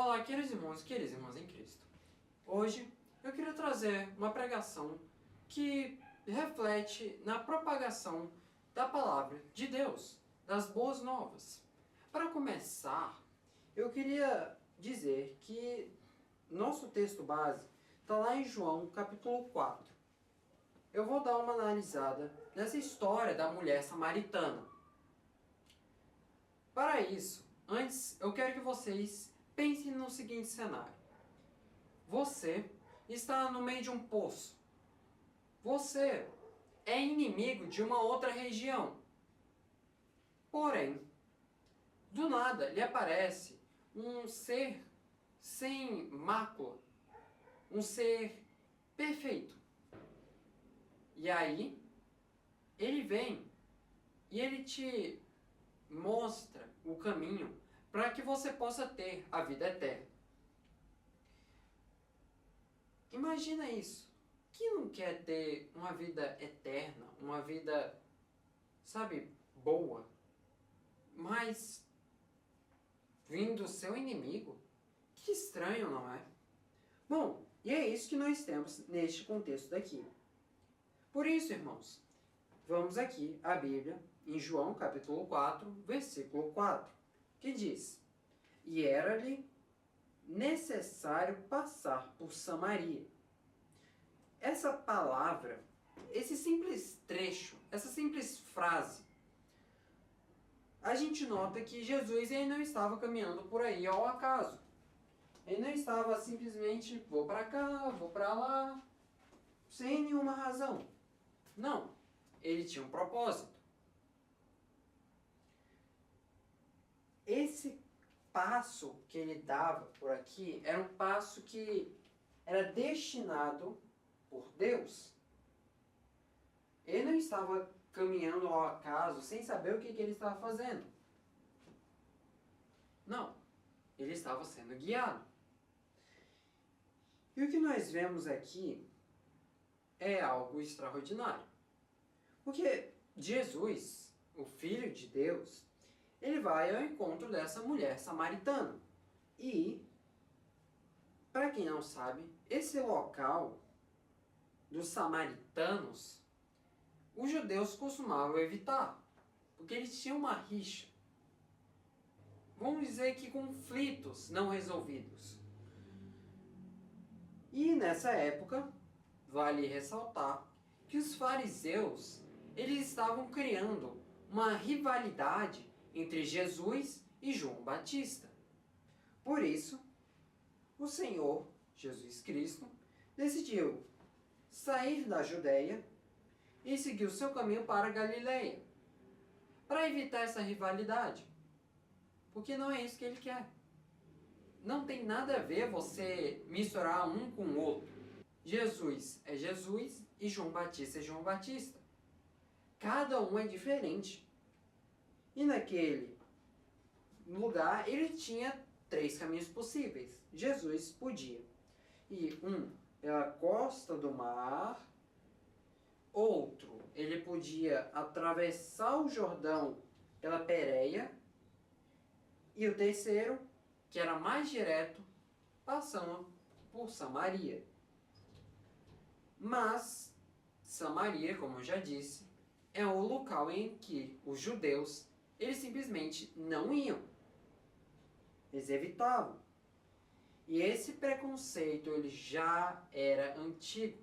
Olá, queridos irmãos e queridas irmãs em Cristo. Hoje eu queria trazer uma pregação que reflete na propagação da palavra de Deus, das boas novas. Para começar, eu queria dizer que nosso texto base está lá em João capítulo 4. Eu vou dar uma analisada nessa história da mulher samaritana. Para isso, antes eu quero que vocês pensem no seguinte cenário. Você está no meio de um poço. Você é inimigo de uma outra região. Porém, do nada lhe aparece um ser sem mácula, um ser perfeito. E aí, ele vem e ele te mostra o caminho para que você possa ter a vida eterna. Imagina isso. Quem não quer ter uma vida eterna, uma vida, sabe, boa, mas vindo do seu inimigo? Que estranho, não é? Bom, e é isso que nós temos neste contexto daqui. Por isso, irmãos, vamos aqui à Bíblia, em João capítulo 4, versículo 4, que diz: E era-lhe necessário passar por Samaria. Essa palavra, esse simples trecho, essa simples frase, a gente nota que Jesus ele não estava caminhando por aí ao acaso. Ele não estava simplesmente, vou para cá, vou para lá, sem nenhuma razão. Não, ele tinha um propósito. Esse passo que ele dava por aqui era um passo que era destinado por Deus. Ele não estava caminhando ao acaso sem saber o que ele estava fazendo. Não, ele estava sendo guiado. E o que nós vemos aqui é algo extraordinário. Porque Jesus, o Filho de Deus, ele vai ao encontro dessa mulher samaritana. E, para quem não sabe, esse local dos samaritanos, os judeus costumavam evitar, porque eles tinham uma rixa. Vamos dizer que conflitos não resolvidos. E nessa época, vale ressaltar que os fariseus, eles estavam criando uma rivalidade entre Jesus e João Batista. Por isso, o Senhor Jesus Cristo decidiu sair da Judéia e seguir o seu caminho para a Galileia, para evitar essa rivalidade, porque não é isso que ele quer. Não tem nada a ver você misturar um com o outro. Jesus é Jesus e João Batista é João Batista. Cada um é diferente. E naquele lugar ele tinha 3 caminhos possíveis. Jesus podia ir pela costa do mar, outro ele podia atravessar o Jordão pela Pérea, e o terceiro, que era mais direto, passando por Samaria. Mas Samaria, como eu já disse, é o local em que os judeus eles simplesmente não iam. Eles evitavam. E esse preconceito ele já era antigo.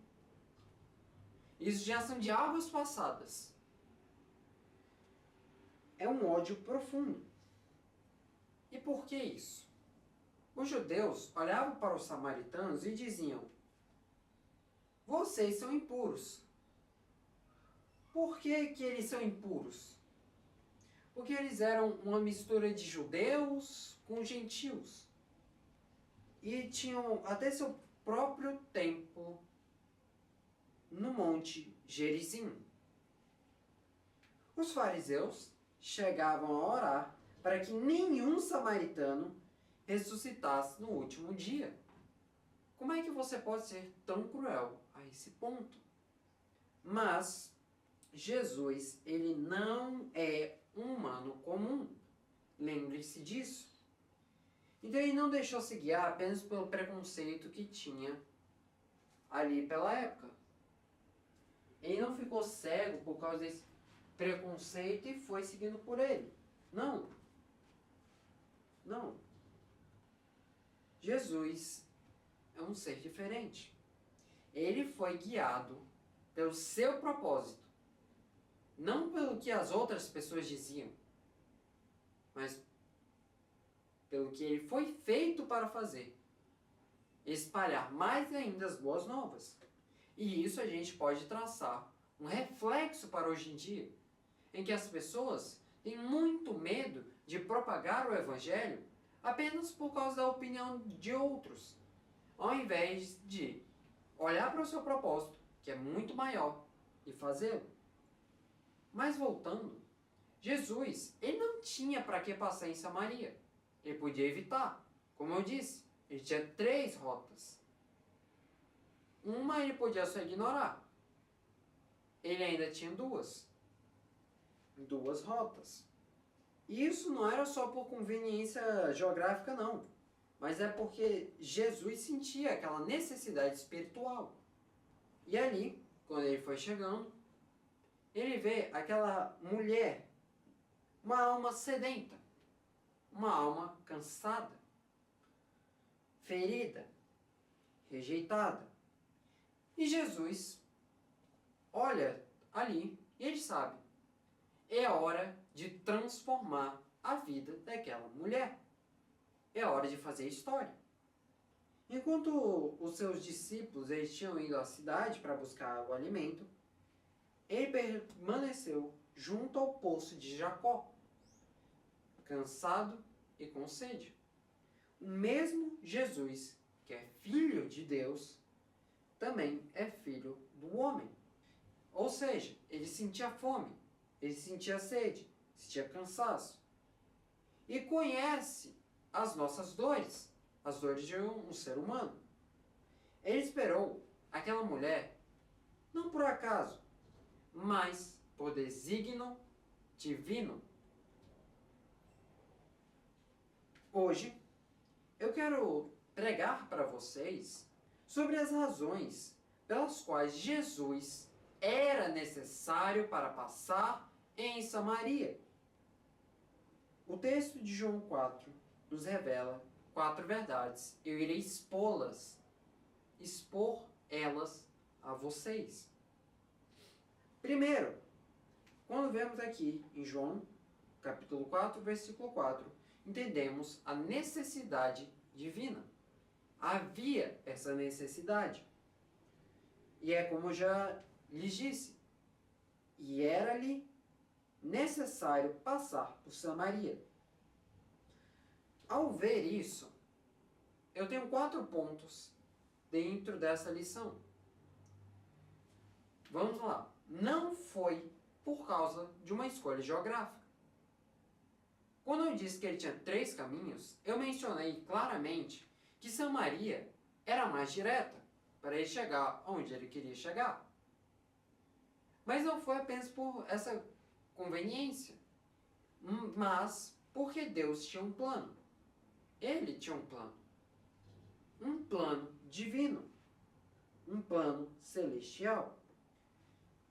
Isso já são de águas passadas. É um ódio profundo. E por que isso? Os judeus olhavam para os samaritanos e diziam: vocês são impuros. Por que eles são impuros? Porque eles eram uma mistura de judeus com gentios. E tinham até seu próprio templo no Monte Gerizim. Os fariseus chegavam a orar para que nenhum samaritano ressuscitasse no último dia. Como é que você pode ser tão cruel a esse ponto? Mas Jesus, ele não é um humano comum. Lembre-se disso. Então ele não deixou se guiar apenas pelo preconceito que tinha ali pela época. Ele não ficou cego por causa desse preconceito e foi seguindo por ele. Não. Não. Jesus é um ser diferente. Ele foi guiado pelo seu propósito. Não pelo que as outras pessoas diziam, mas pelo que ele foi feito para fazer. Espalhar mais ainda as boas novas. E isso a gente pode traçar um reflexo para hoje em dia, em que as pessoas têm muito medo de propagar o evangelho apenas por causa da opinião de outros, ao invés de olhar para o seu propósito, que é muito maior, e fazê-lo. Mas voltando, Jesus, ele não tinha para que passar em Samaria. Ele podia evitar. Como eu disse, ele tinha 3 rotas. Uma ele podia só ignorar. Ele ainda tinha 2 rotas. E isso não era só por conveniência geográfica, não. Mas é porque Jesus sentia aquela necessidade espiritual. E ali, quando ele foi chegando, ele vê aquela mulher, uma alma sedenta, uma alma cansada, ferida, rejeitada. E Jesus olha ali e ele sabe, é hora de transformar a vida daquela mulher. É hora de fazer história. Enquanto os seus discípulos eles tinham ido à cidade para buscar o alimento, ele permaneceu junto ao poço de Jacó, cansado e com sede. O mesmo Jesus, que é filho de Deus, também é filho do homem. Ou seja, ele sentia fome, ele sentia sede, sentia cansaço. E conhece as nossas dores, as dores de um ser humano. Ele esperou aquela mulher, não por acaso, mas por desígnio divino. Hoje, eu quero pregar para vocês sobre as razões pelas quais Jesus era necessário para passar em Samaria. O texto de João 4 nos revela 4 verdades. Eu irei expor elas a vocês. Primeiro, quando vemos aqui em João, capítulo 4, versículo 4, entendemos a necessidade divina. Havia essa necessidade. E é como eu já lhes disse, e era-lhe necessário passar por Samaria. Ao ver isso, eu tenho 4 pontos dentro dessa lição. Vamos lá. Não foi por causa de uma escolha geográfica. Quando eu disse que ele tinha 3 caminhos, eu mencionei claramente que Samaria era mais direta para ele chegar onde ele queria chegar. Mas não foi apenas por essa conveniência, mas porque Deus tinha um plano. Ele tinha um plano divino, um plano celestial.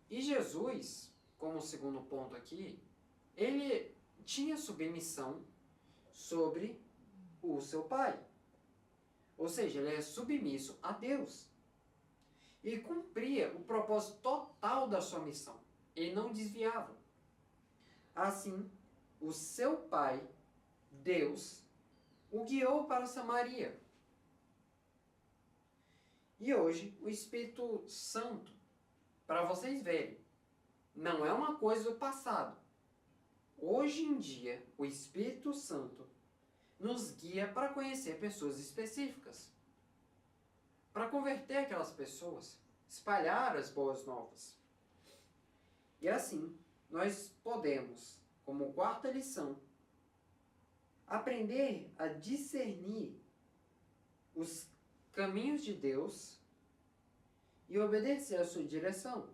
E Jesus, como segundo ponto aqui, ele tinha submissão sobre o seu Pai. Ou seja, ele é submisso a Deus. E cumpria o propósito total da sua missão. Ele não desviava. Assim, o seu Pai, Deus, o guiou para Samaria. E hoje, o Espírito Santo, para vocês verem, não é uma coisa do passado. Hoje em dia, o Espírito Santo nos guia para conhecer pessoas específicas, para converter aquelas pessoas, espalhar as boas novas. E assim, nós podemos, como 4ª lição, aprender a discernir os caminhos de Deus e obedecer a sua direção.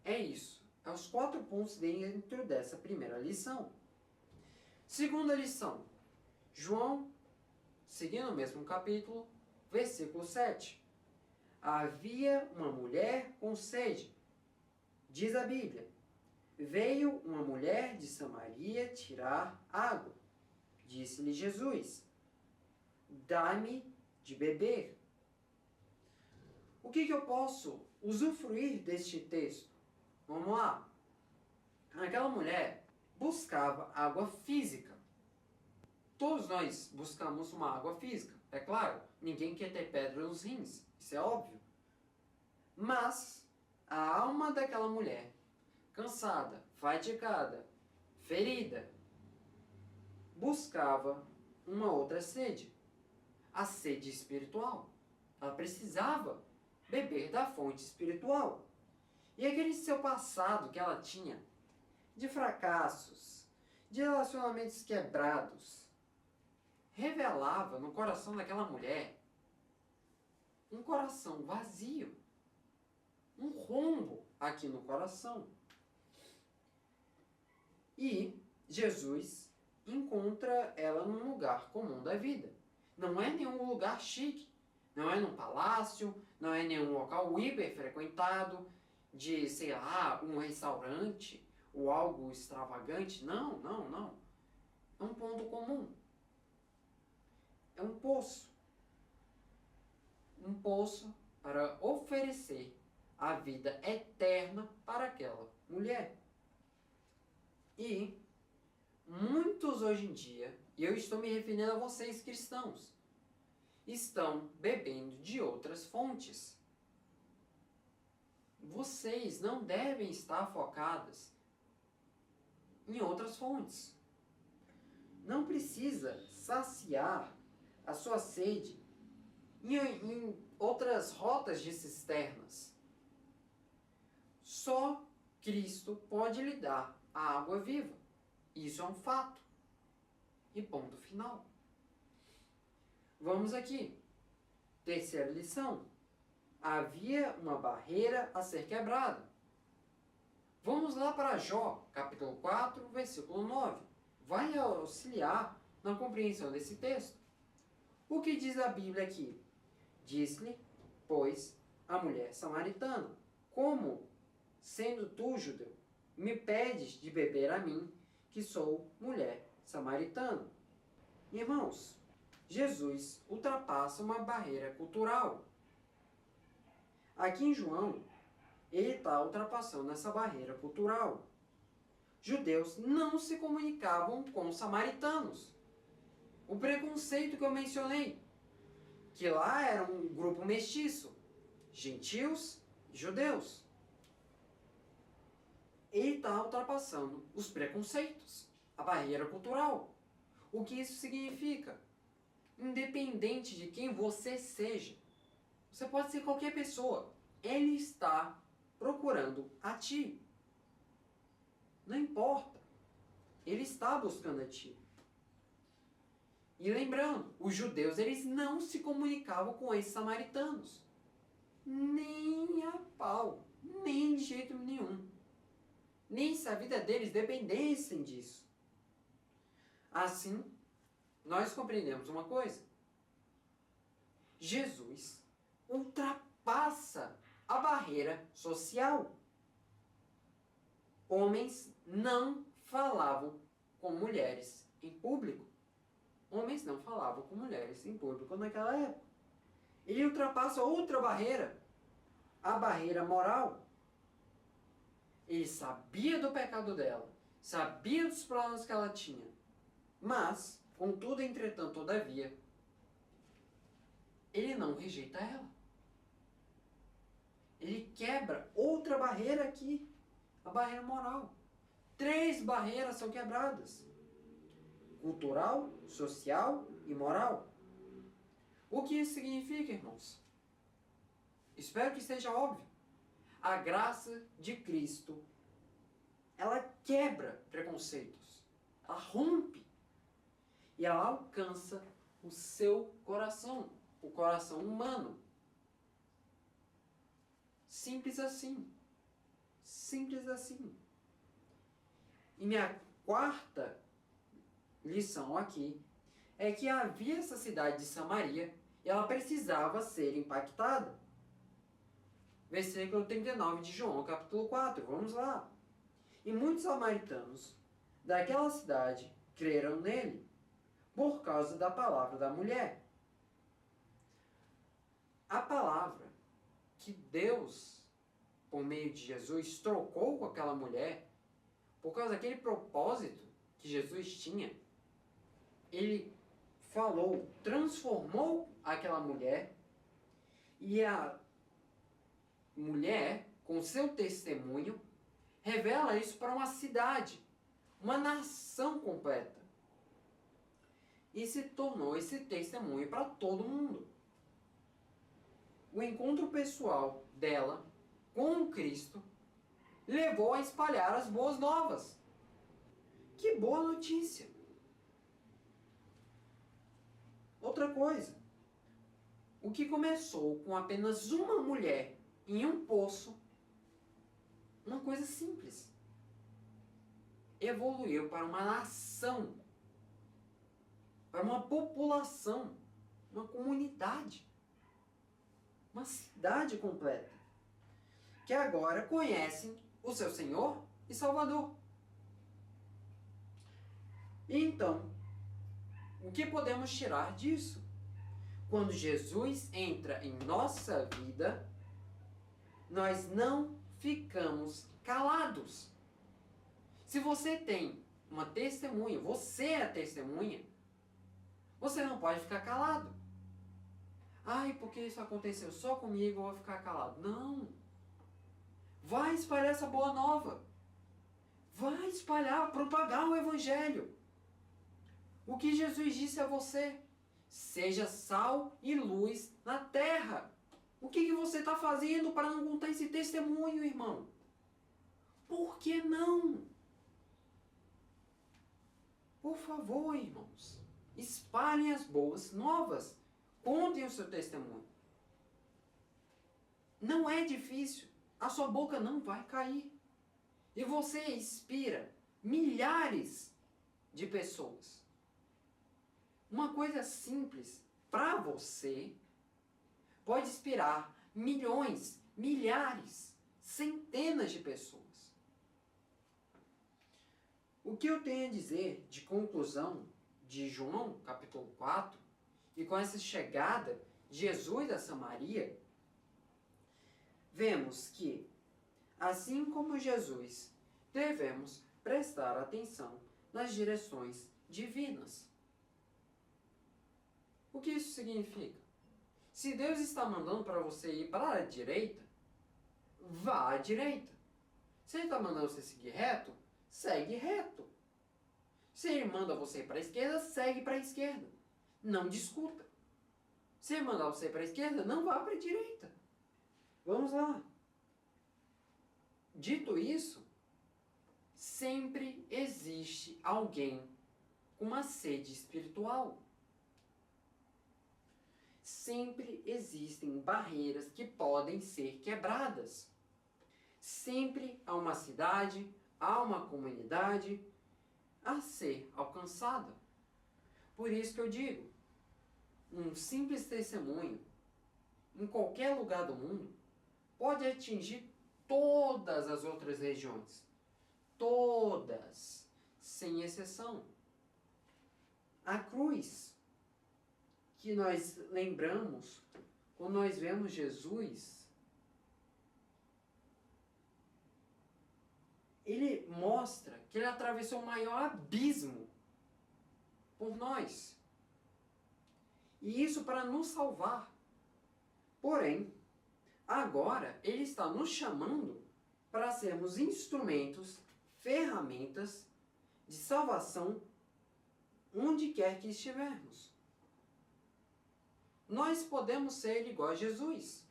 É isso. É os 4 pontos dentro dessa primeira lição. Segunda lição. João, seguindo o mesmo capítulo, versículo 7. Havia uma mulher com sede. Diz a Bíblia. Veio uma mulher de Samaria tirar água. Disse-lhe Jesus: dá-me de beber. O que eu posso usufruir deste texto? Vamos lá. Aquela mulher buscava água física. Todos nós buscamos uma água física, é claro. Ninguém quer ter pedra nos rins, isso é óbvio. Mas a alma daquela mulher, cansada, fatigada, ferida, buscava uma outra sede, a sede espiritual. Ela precisava beber da fonte espiritual. E aquele seu passado que ela tinha, de fracassos, de relacionamentos quebrados, revelava no coração daquela mulher um coração vazio, um rombo aqui no coração. E Jesus encontra ela num lugar comum da vida. Não é nenhum lugar chique, não é num palácio, não é nenhum local hiper frequentado de, sei lá, um restaurante ou algo extravagante. Não, não, não. É um ponto comum. É um poço. Um poço para oferecer a vida eterna para aquela mulher. E muitos hoje em dia, e eu estou me referindo a vocês cristãos, estão bebendo de outras fontes. Vocês não devem estar focadas em outras fontes. Não precisa saciar a sua sede em outras rotas de cisternas. Só Cristo pode lhe dar a água viva. Isso é um fato. E ponto final. Vamos aqui. Terceira lição. Havia uma barreira a ser quebrada. Vamos lá para Jó, capítulo 4, versículo 9. Vai auxiliar na compreensão desse texto. O que diz a Bíblia aqui? Diz-lhe, pois, a mulher samaritana: como, sendo tu judeu, me pedes de beber a mim, que sou mulher samaritana? Irmãos, Jesus ultrapassa uma barreira cultural. Aqui em João, ele está ultrapassando essa barreira cultural. Judeus não se comunicavam com os samaritanos. O preconceito que eu mencionei, que lá era um grupo mestiço, gentios e judeus. Ele está ultrapassando os preconceitos, a barreira cultural. O que isso significa? Independente de quem você seja, você pode ser qualquer pessoa, ele está procurando a ti. Não importa, ele está buscando a ti. E lembrando, os judeus eles não se comunicavam com esses samaritanos. Nem a pau, nem de jeito nenhum. Nem se a vida deles dependessem disso. Assim, nós compreendemos uma coisa. Jesus ultrapassa a barreira social. Homens não falavam com mulheres em público. Homens não falavam com mulheres em público naquela época. Ele ultrapassa outra barreira, a barreira moral. Ele sabia do pecado dela, sabia dos problemas que ela tinha, mas, contudo, entretanto, todavia, ele não rejeita ela. Ele quebra outra barreira aqui, a barreira moral. 3 barreiras são quebradas: cultural, social e moral. O que isso significa, irmãos? Espero que esteja óbvio. A graça de Cristo, ela quebra preconceitos, ela rompe e ela alcança o seu coração, o coração humano. Simples assim. Simples assim. E minha quarta lição aqui é que havia essa cidade de Samaria e ela precisava ser impactada. Versículo 39 de João, capítulo 4. Vamos lá. E muitos samaritanos daquela cidade creram nele, por causa da palavra da mulher. A palavra que Deus, por meio de Jesus, trocou com aquela mulher, por causa daquele propósito que Jesus tinha, ele falou, transformou aquela mulher, e a mulher, com seu testemunho, revela isso para uma cidade, uma nação completa. E se tornou esse testemunho para todo mundo. O encontro pessoal dela com Cristo levou a espalhar as boas novas. Que boa notícia! Outra coisa, o que começou com apenas uma mulher em um poço, uma coisa simples, evoluiu para uma nação, para uma população, uma comunidade, uma cidade completa, que agora conhecem o seu Senhor e Salvador. Então, o que podemos tirar disso? Quando Jesus entra em nossa vida, nós não ficamos calados. Se você tem uma testemunha, você é a testemunha, você não pode ficar calado. Ai, porque isso aconteceu só comigo, eu vou ficar calado. Não. Vai espalhar essa boa nova. Vai espalhar, propagar o Evangelho. O que Jesus disse a você? Seja sal e luz na terra. O que você está fazendo para não contar esse testemunho, irmão? Por que não? Por favor, irmãos, espalhem as boas novas. Contem o seu testemunho. Não é difícil. A sua boca não vai cair. E você inspira milhares de pessoas. Uma coisa simples para você pode inspirar milhões, milhares, centenas de pessoas. O que eu tenho a dizer de conclusão de João, capítulo 4, e com essa chegada de Jesus a Samaria, vemos que, assim como Jesus, devemos prestar atenção nas direções divinas. O que isso significa? Se Deus está mandando para você ir para a direita, vá à direita. Se Ele está mandando você seguir reto, segue reto. Se Ele manda você ir para a esquerda, segue para a esquerda. Não discuta. Se Ele mandar você ir para a esquerda, não vá para a direita. Vamos lá. Dito isso, sempre existe alguém com uma sede espiritual. Sempre existem barreiras que podem ser quebradas. Sempre há uma cidade, há uma comunidade a ser alcançada. Por isso que eu digo, um simples testemunho em qualquer lugar do mundo pode atingir todas as outras regiões. Todas, sem exceção. A cruz que nós lembramos quando nós vemos Jesus, ele mostra que ele atravessou o maior abismo por nós. E isso para nos salvar. Porém, agora ele está nos chamando para sermos instrumentos, ferramentas de salvação onde quer que estivermos. Nós podemos ser igual a Jesus.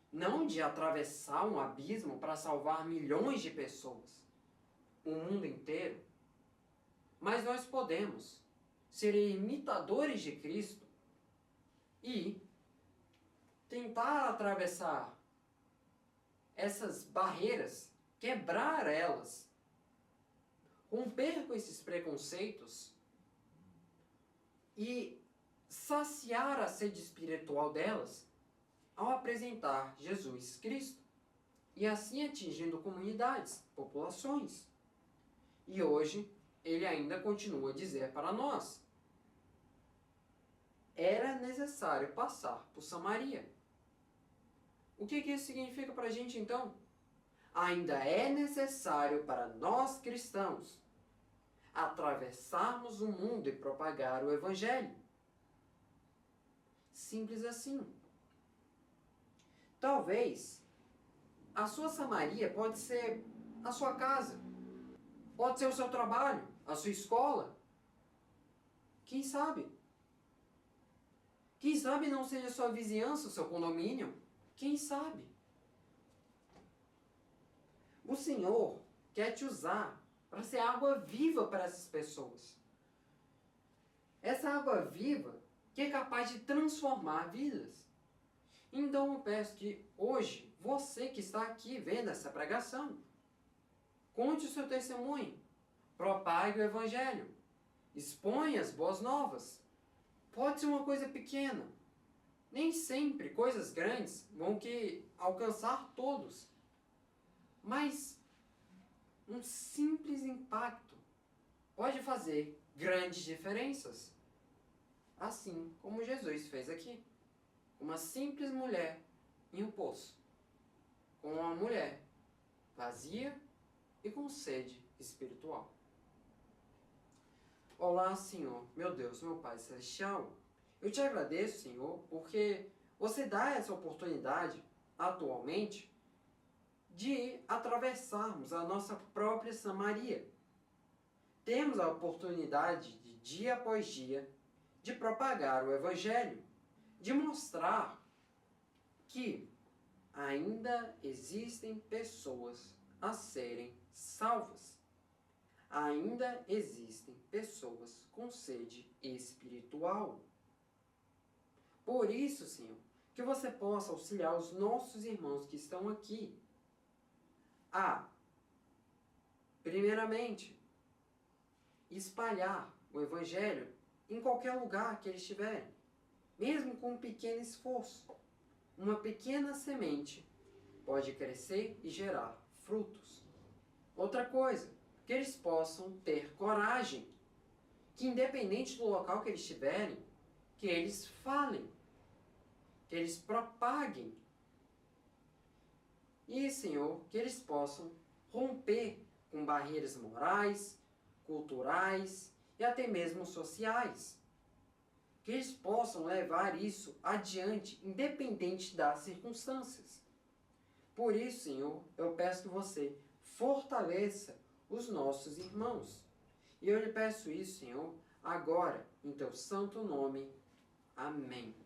Não de atravessar um abismo para salvar milhões de pessoas, o mundo inteiro, mas nós podemos ser imitadores de Cristo e tentar atravessar essas barreiras, quebrar elas, romper com esses preconceitos e saciar a sede espiritual delas ao apresentar Jesus Cristo, e assim atingindo comunidades, populações. E hoje, ele ainda continua a dizer para nós: era necessário passar por Samaria. O que isso significa para a gente então? Ainda é necessário para nós cristãos atravessarmos o mundo e propagar o Evangelho. Simples assim. Talvez a sua Samaria pode ser a sua casa, pode ser o seu trabalho, a sua escola. Quem sabe? Quem sabe não seja a sua vizinhança, o seu condomínio? Quem sabe? O Senhor quer te usar para ser água viva para essas pessoas. Essa água viva que é capaz de transformar vidas. Então eu peço que hoje, você que está aqui vendo essa pregação, conte o seu testemunho, propague o Evangelho, exponha as boas novas. Pode ser uma coisa pequena. Nem sempre coisas grandes vão alcançar todos. Mas um simples impacto pode fazer grandes diferenças. Assim como Jesus fez aqui. Uma simples mulher em um poço. Com uma mulher vazia e com sede espiritual. Olá, Senhor, meu Deus, meu Pai Celestial. Eu te agradeço, Senhor, porque você dá essa oportunidade, atualmente, de atravessarmos a nossa própria Samaria. Temos a oportunidade de, dia após dia, de propagar o Evangelho, de mostrar que ainda existem pessoas a serem salvas. Ainda existem pessoas com sede espiritual. Por isso, Senhor, que você possa auxiliar os nossos irmãos que estão aqui a, primeiramente, espalhar o Evangelho em qualquer lugar que eles estiverem, mesmo com um pequeno esforço. Uma pequena semente pode crescer e gerar frutos. Outra coisa, que eles possam ter coragem, que independente do local que eles estiverem, que eles falem, que eles propaguem. E, Senhor, que eles possam romper com barreiras morais, culturais e até mesmo sociais. Que eles possam levar isso adiante, independente das circunstâncias. Por isso, Senhor, eu peço que você fortaleça os nossos irmãos. E eu lhe peço isso, Senhor, agora, em teu santo nome. Amém.